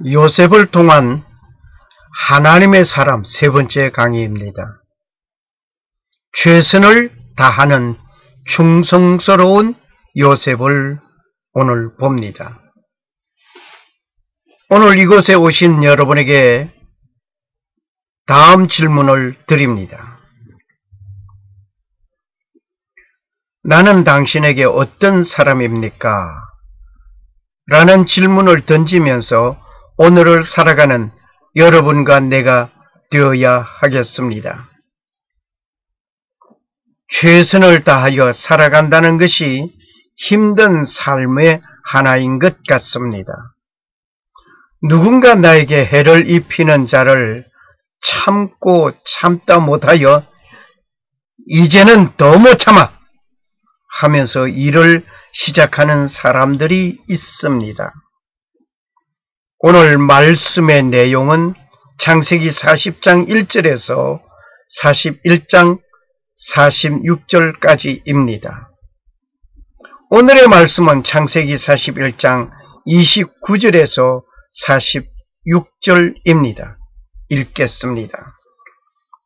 요셉을 통한 하나님의 사람 세 번째 강의입니다. 최선을 다하는 충성스러운 요셉을 오늘 봅니다. 오늘 이곳에 오신 여러분에게 다음 질문을 드립니다. 나는 당신에게 어떤 사람입니까? 라는 질문을 던지면서 오늘을 살아가는 여러분과 내가 되어야 하겠습니다. 최선을 다하여 살아간다는 것이 힘든 삶의 하나인 것 같습니다. 누군가 나에게 해를 입히는 자를 참고 참다 못하여 이제는 더 못 참아 하면서 일을 시작하는 사람들이 있습니다. 오늘 말씀의 내용은 창세기 40장 1절에서 41장 46절까지입니다. 오늘의 말씀은 창세기 41장 29절에서 46절입니다. 읽겠습니다.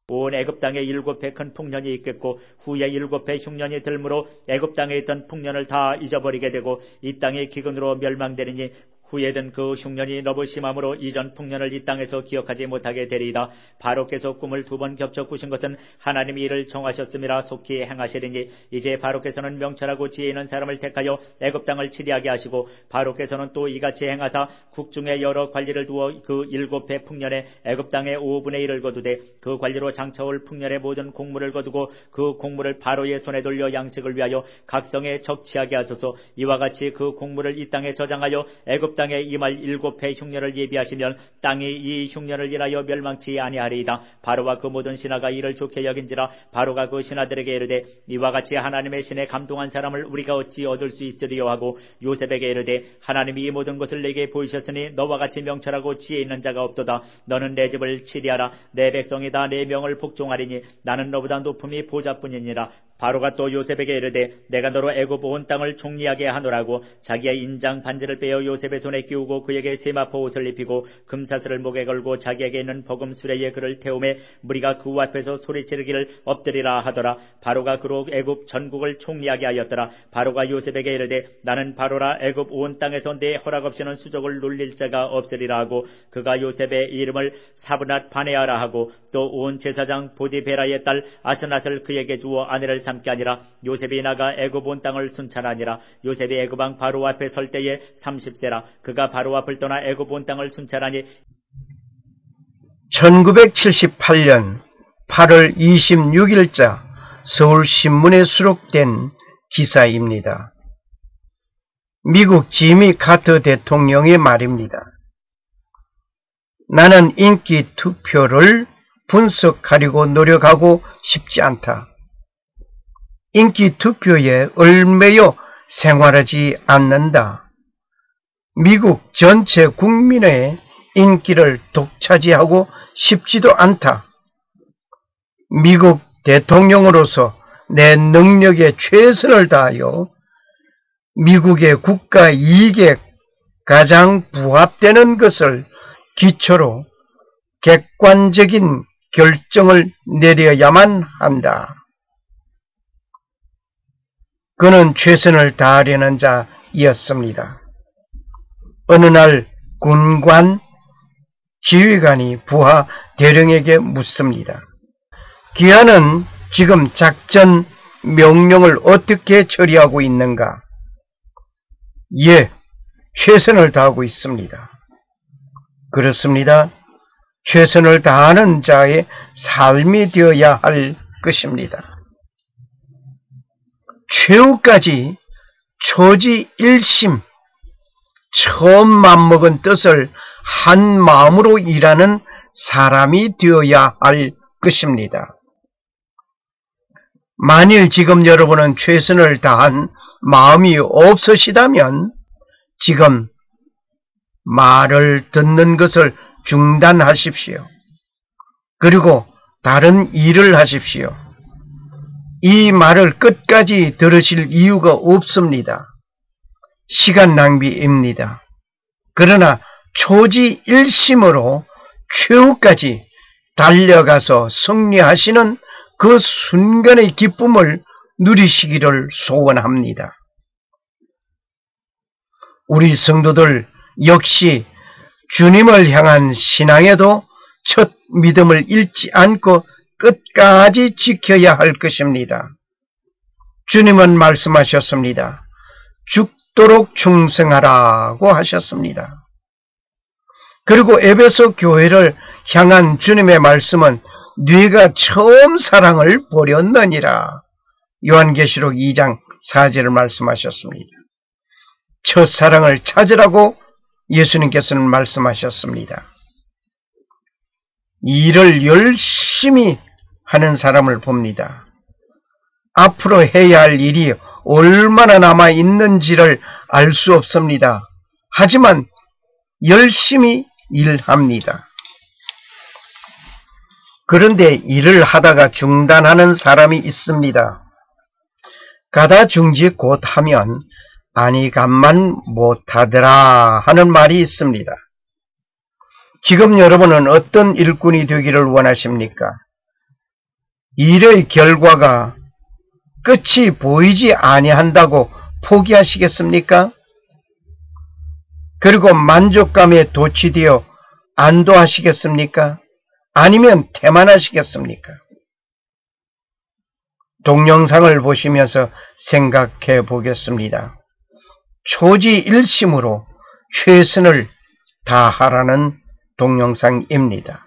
온 애굽 땅에 7해 큰 풍년이 있겠고 후에 7해 흉년이 들므로 애굽 땅에 있던 풍년을 다 잊어버리게 되고 이 땅이 기근으로 멸망되리니 후에든 그 흉년이 너무 심함으로 이전 풍년을 이 땅에서 기억하지 못하게 되리이다. 바로께서 꿈을 2번 겹쳐 꾸신 것은 하나님이 이를 정하셨음이라 속히 행하시리니 이제 바로께서는 명철하고 지혜 있는 사람을 택하여 애굽 땅을 치리하게 하시고 바로께서는 또 이같이 행하사 국중에 여러 관리를 두어 그 7해 풍년에 애굽 땅의 5분의 1을 거두되 그 관리로 장차올 풍년의 모든 곡물을 거두고 그 곡물을 바로의 손에 돌려 양식을 위하여 각 성에 적치하게 하소서. 이와 같이 그 곡물을 이 땅에 저장하여 애굽 땅에 임할 7해 흉년을 예비하시면 땅이 이 흉년을 인하여 멸망치 아니하리이다. 바로와 그 모든 신하가 이를 좋게 여긴지라. 바로가 그 신하들에게 이르되 이와 같이 하나님의 신에 감동한 사람을 우리가 어찌 얻을 수 있으리요 하고 요셉에게 이르되 하나님이 이 모든 것을 내게 보이셨으니 너와 같이 명철하고 지혜 있는 자가 없도다. 너는 내 집을 치리하라. 내 백성이 다 내 명을 복종하리니 나는 너보다 높음이 보좌뿐이니라. 바로가 또 요셉에게 이르되 내가 너로 애굽 온 땅을 총리하게 하노라고 자기의 인장 반지를 빼어 요셉의 손에 끼우고 그에게 세마포 옷을 입히고 금사슬을 목에 걸고 자기에게 있는 버금 수레에 그를 태우매 무리가 그 앞에서 소리치르기를 엎드리라 하더라. 바로가 그로 애굽 전국을 총리하게 하였더라. 바로가 요셉에게 이르되 나는 바로라. 애굽 온 땅에서 내 허락 없이는 수족을 눌릴 자가 없으리라 하고 그가 요셉의 이름을 사브낫 바네아라 하고 또 온 제사장 보디베라의 딸 아스낫을 그에게 주어 아내를 삼게 하니라. 요셉이 나가 애굽 온 땅을 순찰하니라. 요셉이 애굽 왕 바로 앞에 설 때에 30세라. 그가 바로 앞을 떠나 애굽 온 땅을 순찰하니 1978년 8월 26일자 서울신문에 수록된 기사입니다. 미국 지미 카터 대통령의 말입니다. 나는 인기 투표를 분석하려고 노력하고 싶지 않다. 인기 투표에 얽매여 생활하지 않는다. 미국 전체 국민의 인기를 독차지하고 싶지도 않다. 미국 대통령으로서 내 능력에 최선을 다하여 미국의 국가 이익에 가장 부합되는 것을 기초로 객관적인 결정을 내려야만 한다. 그는 최선을 다하려는 자였습니다. 어느 날 군관 지휘관이 부하 대령에게 묻습니다. 기아는 지금 작전 명령을 어떻게 처리하고 있는가? 예, 최선을 다하고 있습니다. 그렇습니다. 최선을 다하는 자의 삶이 되어야 할 것입니다. 최후까지 초지일심 처음 맘먹은 뜻을 한 마음으로 일하는 사람이 되어야 할 것입니다. 만일 지금 여러분은 최선을 다한 마음이 없으시다면 지금 말을 듣는 것을 중단하십시오. 그리고 다른 일을 하십시오. 이 말을 끝까지 들으실 이유가 없습니다. 시간 낭비입니다. 그러나 초지일심으로 최후까지 달려가서 승리하시는 그 순간의 기쁨을 누리시기를 소원합니다. 우리 성도들 역시 주님을 향한 신앙에도 첫 믿음을 잃지 않고 끝까지 지켜야 할 것입니다. 주님은 말씀하셨습니다. 죽도록 충성하라고 하셨습니다. 그리고 에베소 교회를 향한 주님의 말씀은 네가 처음 사랑을 버렸느니라. 요한계시록 2장 4절을 말씀하셨습니다. 첫사랑을 찾으라고 예수님께서는 말씀하셨습니다. 일을 열심히 하는 사람을 봅니다. 앞으로 해야 할 일이 얼마나 남아 있는지를 알 수 없습니다. 하지만 열심히 일합니다. 그런데 일을 하다가 중단하는 사람이 있습니다. 가다 중지 곧 하면 아니 간만 못하더라 하는 말이 있습니다. 지금 여러분은 어떤 일꾼이 되기를 원하십니까? 일의 결과가 끝이 보이지 아니한다고 포기하시겠습니까? 그리고 만족감에 도취되어 안도하시겠습니까? 아니면 태만하시겠습니까? 동영상을 보시면서 생각해 보겠습니다. 초지일심으로 최선을 다하라는 동영상입니다.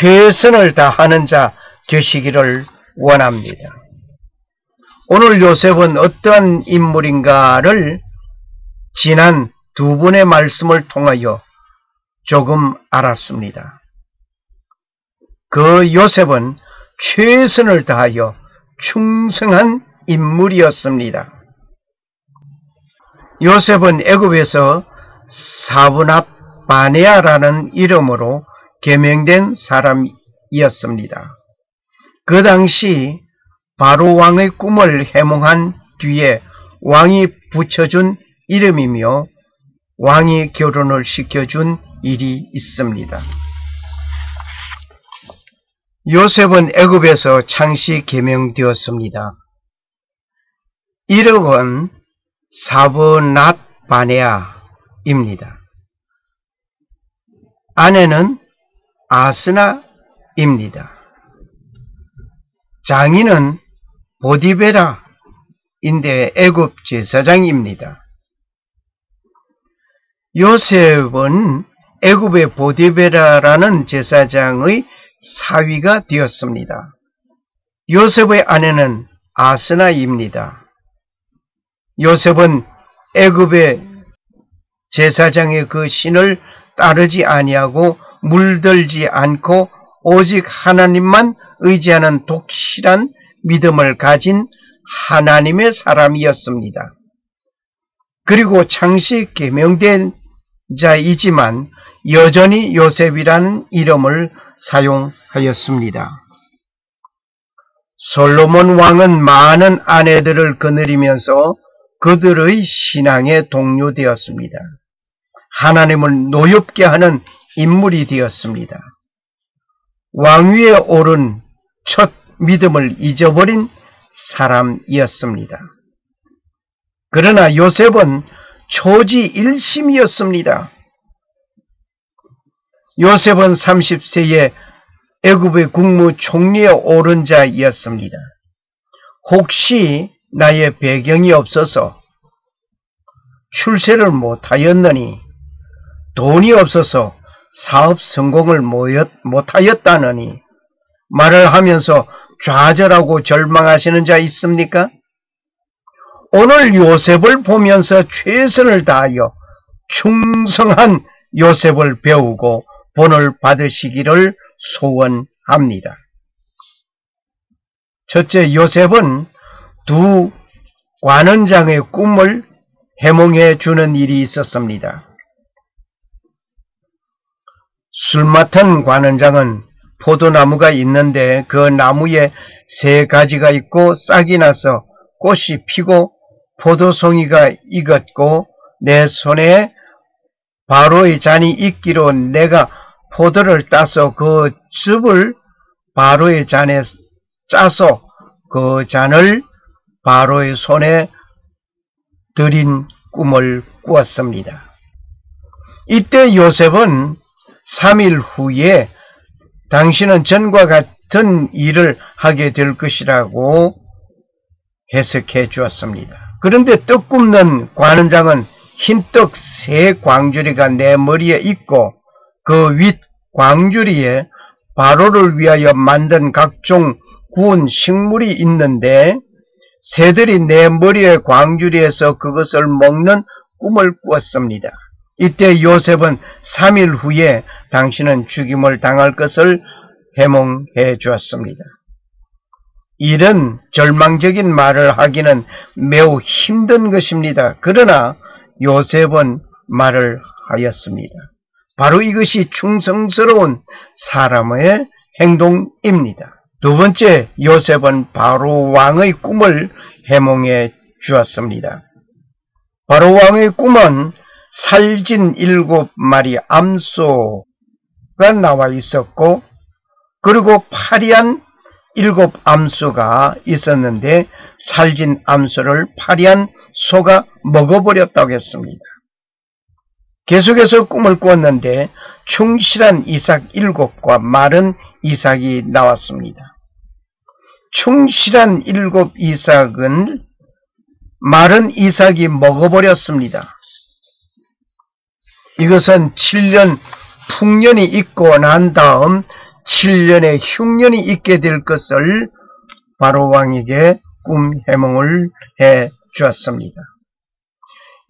최선을 다하는 자 되시기를 원합니다. 오늘 요셉은 어떠한 인물인가를 지난 두 분의 말씀을 통하여 조금 알았습니다. 그 요셉은 최선을 다하여 충성한 인물이었습니다. 요셉은 애굽에서 사브낫 바네아라는 이름으로 개명된 사람이었습니다. 그 당시 바로 왕의 꿈을 해몽한 뒤에 왕이 붙여준 이름이며 왕이 결혼을 시켜준 일이 있습니다. 요셉은 애굽에서 창시 개명되었습니다. 이름은 사브낫 바네아입니다. 아내는 아스나입니다. 장인은 보디베라인데 애굽 제사장입니다. 요셉은 애굽의 보디베라라는 제사장의 사위가 되었습니다. 요셉의 아내는 아스나입니다. 요셉은 애굽의 제사장의 그 신을 따르지 아니하고 물들지 않고 오직 하나님만 의지하는 독실한 믿음을 가진 하나님의 사람이었습니다. 그리고 창시 계명된 자이지만 여전히 요셉이라는 이름을 사용하였습니다. 솔로몬 왕은 많은 아내들을 거느리면서 그들의 신앙에 동료되었습니다. 하나님을 노엽게 하는 인물이 되었습니다. 왕위에 오른 첫 믿음을 잊어버린 사람이었습니다. 그러나 요셉은 초지일심이었습니다. 요셉은 30세에 애굽의 국무총리에 오른 자이었습니다. 혹시 나의 배경이 없어서 출세를 못하였느니, 돈이 없어서 사업 성공을 못하였다느니 말을 하면서 좌절하고 절망하시는 자 있습니까? 오늘 요셉을 보면서 최선을 다하여 충성한 요셉을 배우고 본을 받으시기를 소원합니다. 첫째, 요셉은 두 관원장의 꿈을 해몽해 주는 일이 있었습니다. 술 맡은 관원장은 포도나무가 있는데 그 나무에 3가지가 있고 싹이 나서 꽃이 피고 포도송이가 익었고 내 손에 바로의 잔이 있기로 내가 포도를 따서 그 즙을 바로의 잔에 짜서 그 잔을 바로의 손에 들인 꿈을 꾸었습니다. 이때 요셉은 3일 후에 당신은 전과 같은 일을 하게 될 것이라고 해석해 주었습니다. 그런데 떡 굽는 관원장은 흰떡 3광주리가 내 머리에 있고 그 윗 광주리에 바로를 위하여 만든 각종 구운 식물이 있는데 새들이 내 머리의 광주리에서 그것을 먹는 꿈을 꾸었습니다. 이때 요셉은 3일 후에 당신은 죽임을 당할 것을 해몽해 주었습니다. 이런 절망적인 말을 하기는 매우 힘든 것입니다. 그러나 요셉은 말을 하였습니다. 바로 이것이 충성스러운 사람의 행동입니다. 두 번째, 요셉은 바로 왕의 꿈을 해몽해 주었습니다. 바로 왕의 꿈은 살진 7마리 암소가 나와 있었고 그리고 파리한 7암소가 있었는데 살진 암소를 파리한 소가 먹어버렸다고 했습니다. 계속해서 꿈을 꾸었는데 충실한 이삭 7과 마른 이삭이 나왔습니다. 충실한 7 이삭은 마른 이삭이 먹어버렸습니다. 이것은 7년 풍년이 있고 난 다음 7년의 흉년이 있게 될 것을 바로 왕에게 꿈 해몽을 해 주었습니다.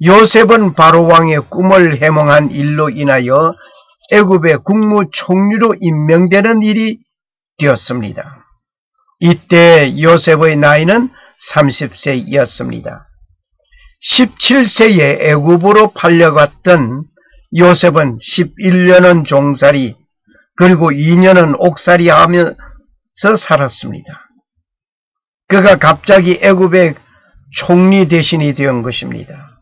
요셉은 바로 왕의 꿈을 해몽한 일로 인하여 애굽의 국무총리로 임명되는 일이 되었습니다. 이때 요셉의 나이는 30세였습니다. 17세에 애굽으로 팔려갔던 요셉은 11년은 종살이 그리고 2년은 옥살이 하면서 살았습니다. 그가 갑자기 애굽의 총리 대신이 된 것입니다.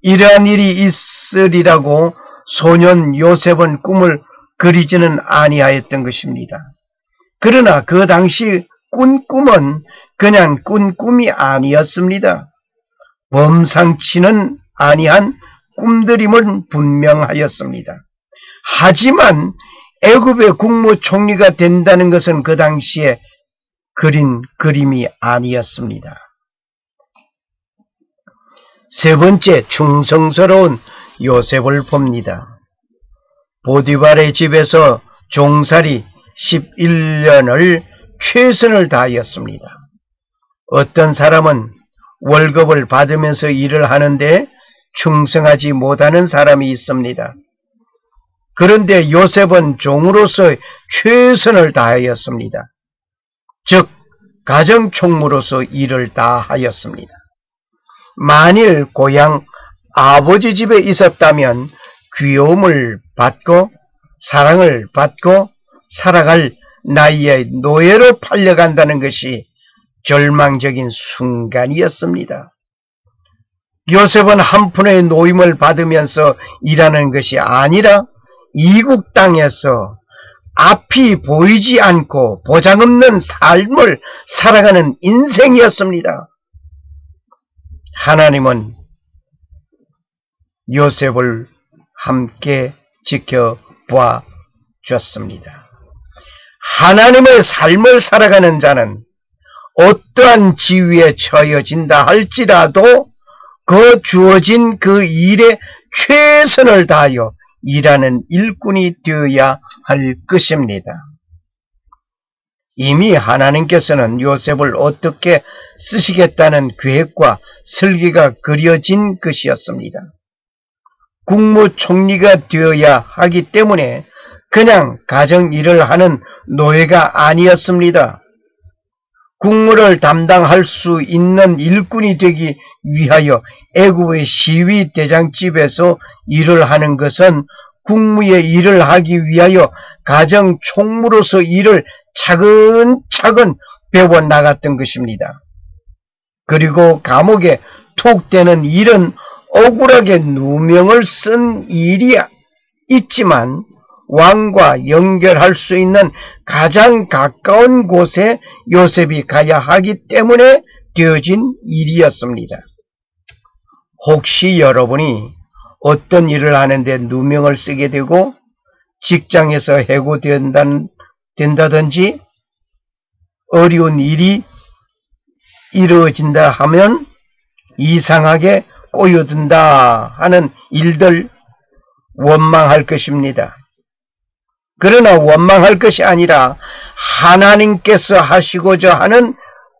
이러한 일이 있으리라고 소년 요셉은 꿈을 그리지는 아니하였던 것입니다. 그러나 그 당시 꾼 꿈은 그냥 꾼 꿈이 아니었습니다. 범상치는 아니한 꿈들임은 분명하였습니다. 하지만 애굽의 국무총리가 된다는 것은 그 당시에 그린 그림이 아니었습니다. 세 번째, 충성스러운 요셉을 봅니다. 보디발의 집에서 종살이 11년을 최선을 다하였습니다. 어떤 사람은 월급을 받으면서 일을 하는데 충성하지 못하는 사람이 있습니다. 그런데 요셉은 종으로서 최선을 다하였습니다. 즉 가정총무로서 일을 다하였습니다. 만일 고향 아버지 집에 있었다면 귀여움을 받고 사랑을 받고 살아갈 나이에 노예로 팔려간다는 것이 절망적인 순간이었습니다. 요셉은 한 푼의 노임을 받으면서 일하는 것이 아니라 이국 땅에서 앞이 보이지 않고 보장 없는 삶을 살아가는 인생이었습니다. 하나님은 요셉을 함께 지켜봐 주었습니다. 하나님의 삶을 살아가는 자는 어떠한 지위에 처해진다 할지라도 그 주어진 그 일에 최선을 다하여 일하는 일꾼이 되어야 할 것입니다. 이미 하나님께서는 요셉을 어떻게 쓰시겠다는 계획과 설계가 그려진 것이었습니다. 국무총리가 되어야 하기 때문에 그냥 가정일을 하는 노예가 아니었습니다. 국무를 담당할 수 있는 일꾼이 되기 위하여 애굽의 시위대장집에서 일을 하는 것은 국무의 일을 하기 위하여 가정총무로서 일을 차근차근 배워나갔던 것입니다. 그리고 감옥에 톡되는 일은 억울하게 누명을 쓴 일이 있지만 왕과 연결할 수 있는 가장 가까운 곳에 요셉이 가야 하기 때문에 되어진 일이었습니다. 혹시 여러분이 어떤 일을 하는데 누명을 쓰게 되고 직장에서 해고된다든지 어려운 일이 이루어진다 하면 이상하게 꼬여든다 하는 일들 원망할 것입니다. 그러나 원망할 것이 아니라 하나님께서 하시고자 하는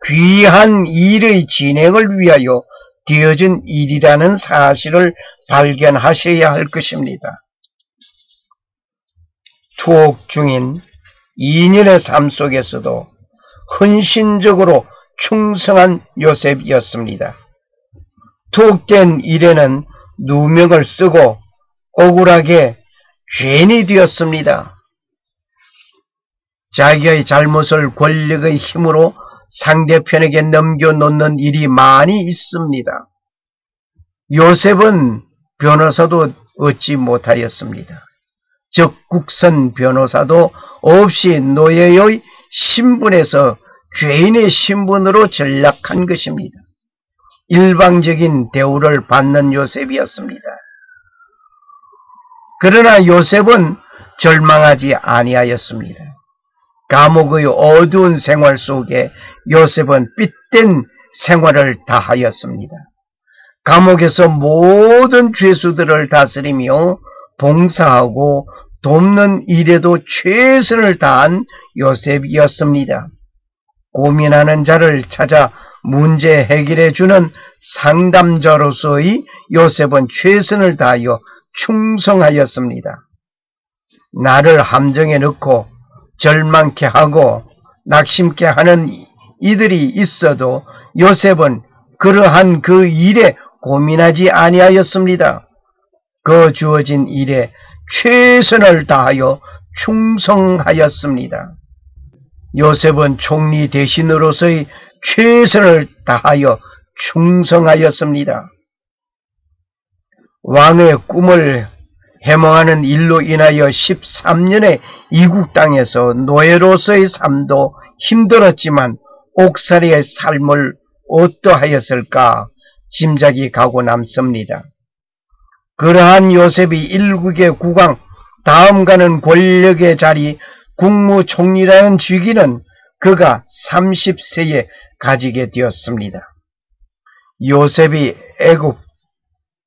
귀한 일의 진행을 위하여 되어진 일이라는 사실을 발견하셔야 할 것입니다. 투옥 중인 2년의 삶 속에서도 헌신적으로 충성한 요셉이었습니다. 투옥된 일에는 누명을 쓰고 억울하게 죄인이 되었습니다. 자기의 잘못을 권력의 힘으로 상대편에게 넘겨놓는 일이 많이 있습니다. 요셉은 변호사도 얻지 못하였습니다. 즉 국선 변호사도 없이 노예의 신분에서 죄인의 신분으로 전락한 것입니다. 일방적인 대우를 받는 요셉이었습니다. 그러나 요셉은 절망하지 아니하였습니다. 감옥의 어두운 생활 속에 요셉은 삔댄 생활을 다하였습니다. 감옥에서 모든 죄수들을 다스리며 봉사하고 돕는 일에도 최선을 다한 요셉이었습니다. 고민하는 자를 찾아 문제 해결해 주는 상담자로서의 요셉은 최선을 다하여 충성하였습니다. 나를 함정에 넣고 절망케 하고 낙심케 하는 이들이 있어도 요셉은 그러한 그 일에 고민하지 아니하였습니다. 그 주어진 일에 최선을 다하여 충성하였습니다. 요셉은 총리 대신으로서의 최선을 다하여 충성하였습니다. 왕의 꿈을 해몽하는 일로 인하여 13년의 이국 땅에서 노예로서의 삶도 힘들었지만 옥살이의 삶을 어떠하였을까 짐작이 가고 남습니다. 그러한 요셉이 일국의 국왕 다음가는 권력의 자리 국무총리라는 직위는 그가 30세에 가지게 되었습니다. 요셉이 애굽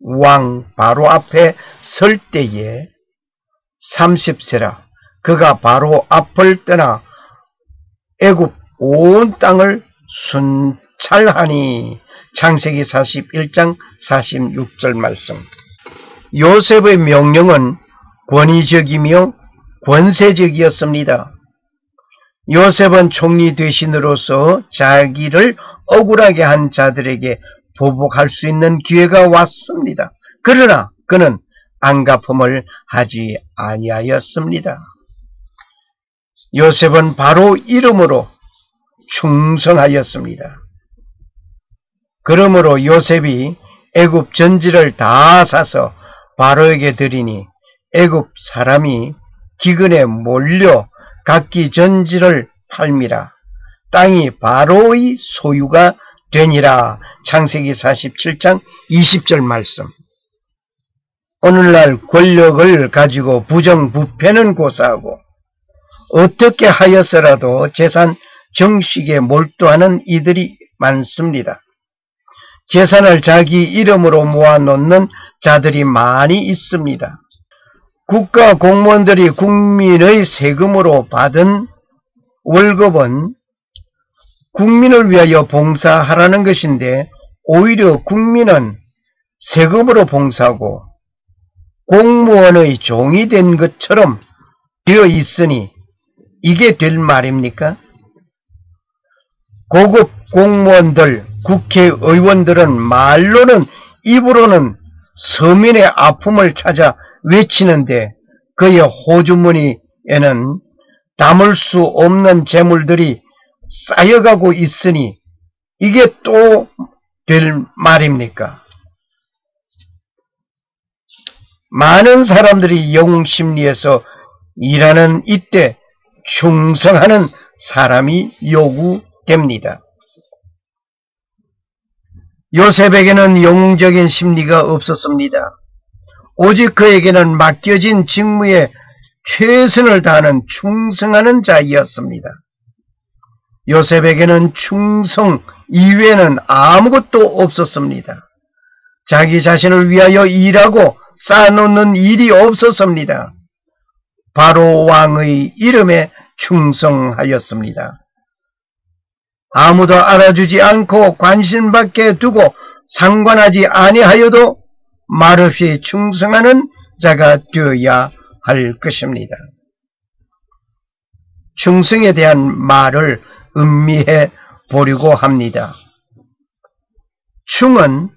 왕 바로 앞에 설 때에 30세라 그가 바로 앞을 떠나 애굽 온 땅을 순찰하니. 창세기 41장 46절 말씀. 요셉의 명령은 권위적이며 권세적이었습니다. 요셉은 총리 대신으로서 자기를 억울하게 한 자들에게 보복할 수 있는 기회가 왔습니다. 그러나 그는 안갚음을 하지 아니하였습니다. 요셉은 바로 이름으로 충성하였습니다. 그러므로 요셉이 애굽 전지를 다 사서 바로에게 드리니 애굽 사람이 기근에 몰려 각기 전지를 팔미라. 땅이 바로의 소유가 되니라. 창세기 47장 20절 말씀. 오늘날 권력을 가지고 부정부패는 고사하고 어떻게 하여서라도 재산 정식에 몰두하는 이들이 많습니다. 재산을 자기 이름으로 모아놓는 자들이 많이 있습니다. 국가 공무원들이 국민의 세금으로 받은 월급은 국민을 위하여 봉사하라는 것인데 오히려 국민은 세금으로 봉사하고 공무원의 종이 된 것처럼 되어 있으니 이게 될 말입니까? 고급 공무원들, 국회의원들은 말로는 입으로는 서민의 아픔을 찾아 외치는데 그의 호주머니에는 담을 수 없는 재물들이 쌓여가고 있으니 이게 또 될 말입니까? 많은 사람들이 영웅심리에서 일하는 이때 충성하는 사람이 요구됩니다. 요셉에게는 영웅적인 심리가 없었습니다. 오직 그에게는 맡겨진 직무에 최선을 다하는 충성하는 자이었습니다. 요셉에게는 충성 이외에는 아무것도 없었습니다. 자기 자신을 위하여 일하고 쌓아놓는 일이 없었습니다. 바로 왕의 이름에 충성하였습니다. 아무도 알아주지 않고 관심밖에 두고 상관하지 아니하여도 말없이 충성하는 자가 되어야 할 것입니다. 충성에 대한 말을 음미해 보려고 합니다. 충은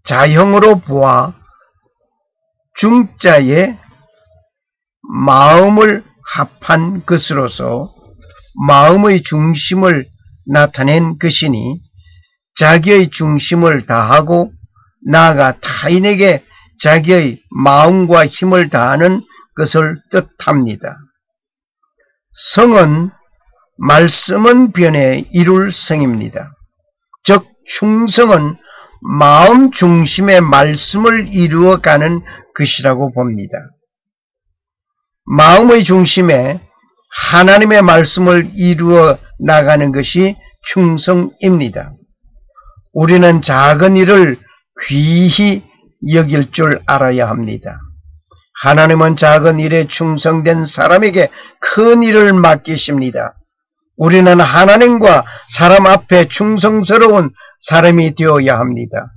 자형으로 보아 중자의 마음을 합한 것으로서 마음의 중심을 나타낸 것이니 자기의 중심을 다하고 나아가 타인에게 자기의 마음과 힘을 다하는 것을 뜻합니다. 성은 말씀은 변해 이룰 성입니다. 즉 충성은 마음 중심의 말씀을 이루어가는 것이라고 봅니다. 마음의 중심에 하나님의 말씀을 이루어 나가는 것이 충성입니다. 우리는 작은 일을 귀히 여길 줄 알아야 합니다. 하나님은 작은 일에 충성된 사람에게 큰 일을 맡기십니다. 우리는 하나님과 사람 앞에 충성스러운 사람이 되어야 합니다.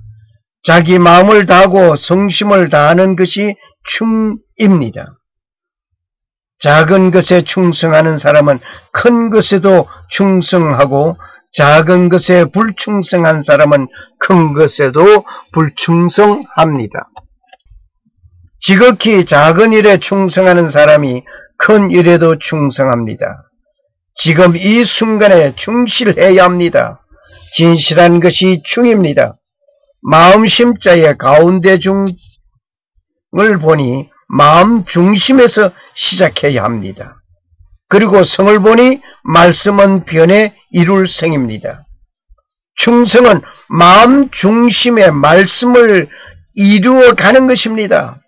자기 마음을 다하고 성심을 다하는 것이 충입니다. 작은 것에 충성하는 사람은 큰 것에도 충성하고 작은 것에 불충성한 사람은 큰 것에도 불충성합니다. 지극히 작은 일에 충성하는 사람이 큰 일에도 충성합니다. 지금 이 순간에 충실해야 합니다. 진실한 것이 충입니다. 마음심자의 가운데 중을 보니 마음 중심에서 시작해야 합니다. 그리고 성을 보니 말씀은 변해 이룰 성입니다. 충성은 마음 중심의 말씀을 이루어가는 것입니다.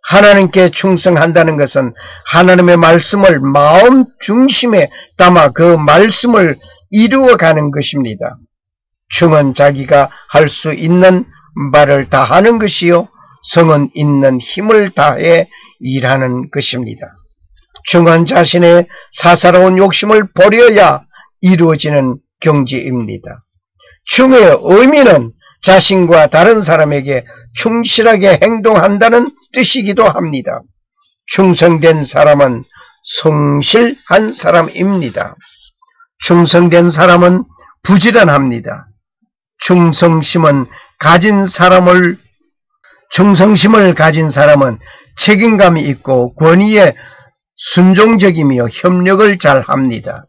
하나님께 충성한다는 것은 하나님의 말씀을 마음 중심에 담아 그 말씀을 이루어가는 것입니다. 충은 자기가 할 수 있는 바를 다하는 것이요 성은 있는 힘을 다해 일하는 것입니다. 중은 자신의 사사로운 욕심을 버려야 이루어지는 경지입니다. 중의 의미는 자신과 다른 사람에게 충실하게 행동한다는 뜻이기도 합니다. 충성된 사람은 성실한 사람입니다. 충성된 사람은 부지런합니다. 충성심을 가진 사람은 책임감이 있고 권위에 순종적이며 협력을 잘합니다.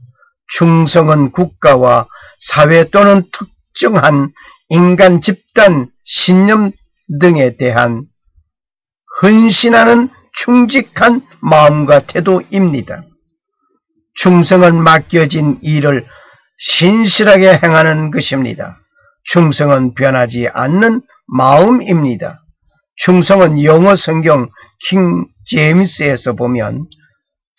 충성은 국가와 사회 또는 특정한 인간, 집단, 신념 등에 대한 헌신하는 충직한 마음과 태도입니다. 충성은 맡겨진 일을 신실하게 행하는 것입니다. 충성은 변하지 않는 마음입니다. 충성은 영어 성경 킹 제임스에서 보면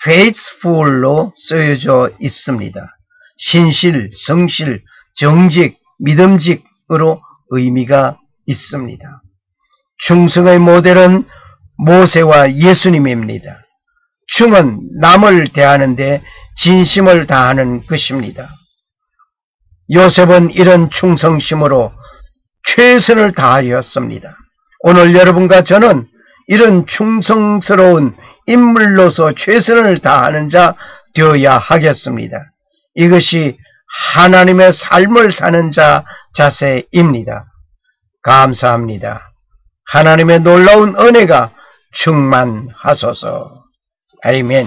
faithful로 쓰여져 있습니다. 신실, 성실, 정직, 믿음직으로 의미가 있습니다. 충성의 모델은 모세와 예수님입니다. 충은 남을 대하는데 진심을 다하는 것입니다. 요셉은 이런 충성심으로 최선을 다하였습니다. 오늘 여러분과 저는 이런 충성스러운 인물로서 최선을 다하는 자 되어야 하겠습니다. 이것이 하나님의 삶을 사는 자 자세입니다. 감사합니다. 하나님의 놀라운 은혜가 충만하소서. 아멘.